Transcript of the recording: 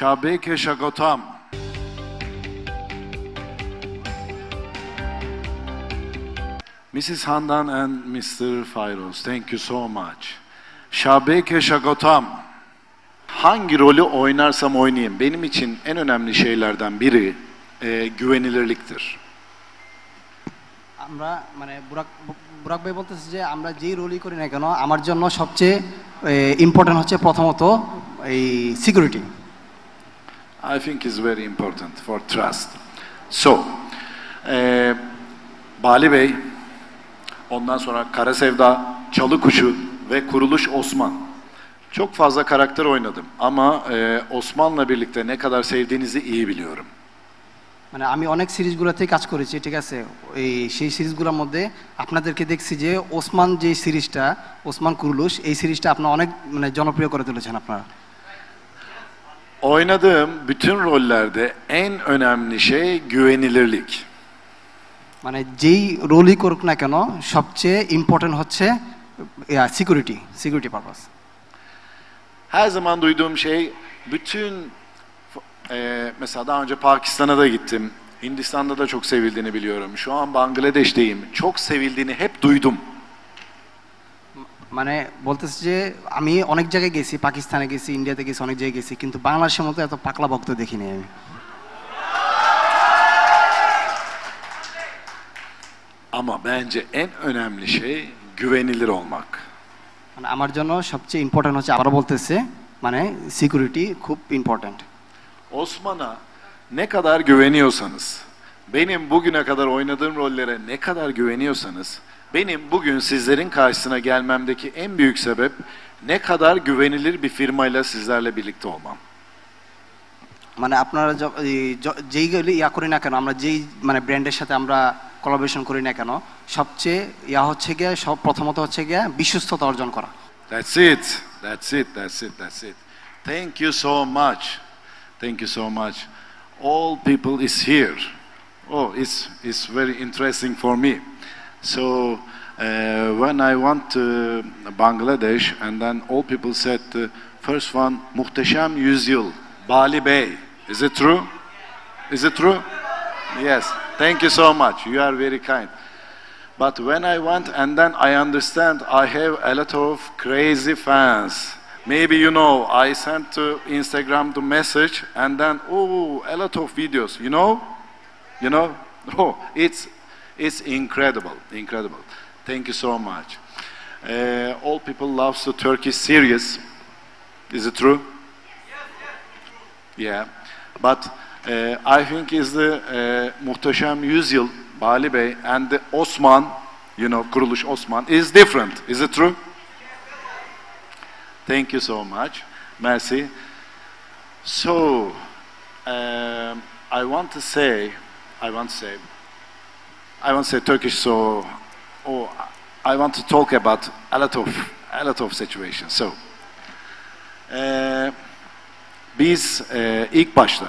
Shabeke Shagotam. Mrs. Handan and Mr. Fairoz, thank you so much. Shabeke Shagotam. Hangi rolü oynarsam oynayayım, benim için en önemli şeylerden biri güvenilirliktir. আমরা মানে বুরাক ভাই বলতেছে যে আমরা যেই রোলই করি না কেন আমার জন্য সবচেয়ে ইম্পর্টেন্ট হচ্ছে প্রথমত এই security I think is very important for trust. So, Bali Bey, ondan sonra Kara Sevda, Çalı Kuşu ve Kuruluş Osman. Çok fazla karakter oynadım ama Osman'la birlikte ne kadar sevdiğinizi iyi biliyorum. মানে আমি অনেক সিরিজগুলোতেই কাজ করেছি, ঠিক আছে, এই সেই সিরিজগুলোর মধ্যে আপনাদেরকে দেখছি যে ওসমান যে সিরিজটা, ওসমান কুরুলুশ, এই সিরিজটা আপনারা অনেক মানে জনপ্রিয় করে তুলেছেন আপনারা। Oynadığım bütün rollerde en önemli şey güvenilirlik. মানে যেই রোলই করুক না কেন সবচেয়ে ইম্পর্টেন্ট হচ্ছে security purpose. Her zaman duyduğum şey, bütün mesela daha önce Pakistan'a da gittim. Hindistan'da da çok sevildiğini biliyorum. Şu an Bangladeş'teyim. Çok sevildiğini hep duydum. মানে বলতেছে যে আমি অনেক জায়গায় গেছি, পাকিস্তানে গেছি, ইন্ডিয়াতে গেছি, অনেক জায়গায় গেছি, কিন্তু বাংলাদেশের মতো এত পাকলা ভক্ত দেখিনি আমি। Ama bence en önemli şey güvenilir olmak. মানে আমার জন্য সবচেয়ে ইম্পর্টেন্ট হচ্ছে, আবার বলতেছে, মানে সিকিউরিটি খুব important. Osman'a ne kadar güveniyorsanız, benim bugüne kadar oynadığım rollere ne kadar güveniyorsanız, benim bugün sizlerin karşısına gelmemdeki en büyük sebep ne kadar güvenilir bir firmayla sizlerle birlikte olmam. মানে আপনারা যেইগুলি ইয়া করি না কেন, আমরা যেই মানে ব্র্যান্ডের সাথে আমরা কোলাবোরেশন করি না কেন, সবচেয়ে ইয়া হচ্ছে গিয়ে প্রথমত হচ্ছে গিয়ে বিশ্বস্ততা অর্জন করা। That's it. Thank you so much. Thank you so much. All people is here. Oh, it's very interesting for me. So when I went to Bangladesh, and then all people said, first one, Muhteşem Yüzyıl, Bali Bey. Is it true? Is it true? Yes. Thank you so much. You are very kind. But when I went, and then I understand I have a lot of crazy fans. Maybe you know, I sent to Instagram the message, and then a lot of videos. You know. Oh, it's incredible. Thank you so much. All people love the Turkish series. Is it true? Yeah, but I think is the Muhteşem Yüzyıl, Bali Bey, and the Osman, Kuruluş Osman is different. Is it true? Thank you so much. Merci. So, I want to say Turkish. So, I want to talk about a lot of situations. So, biz ilk başta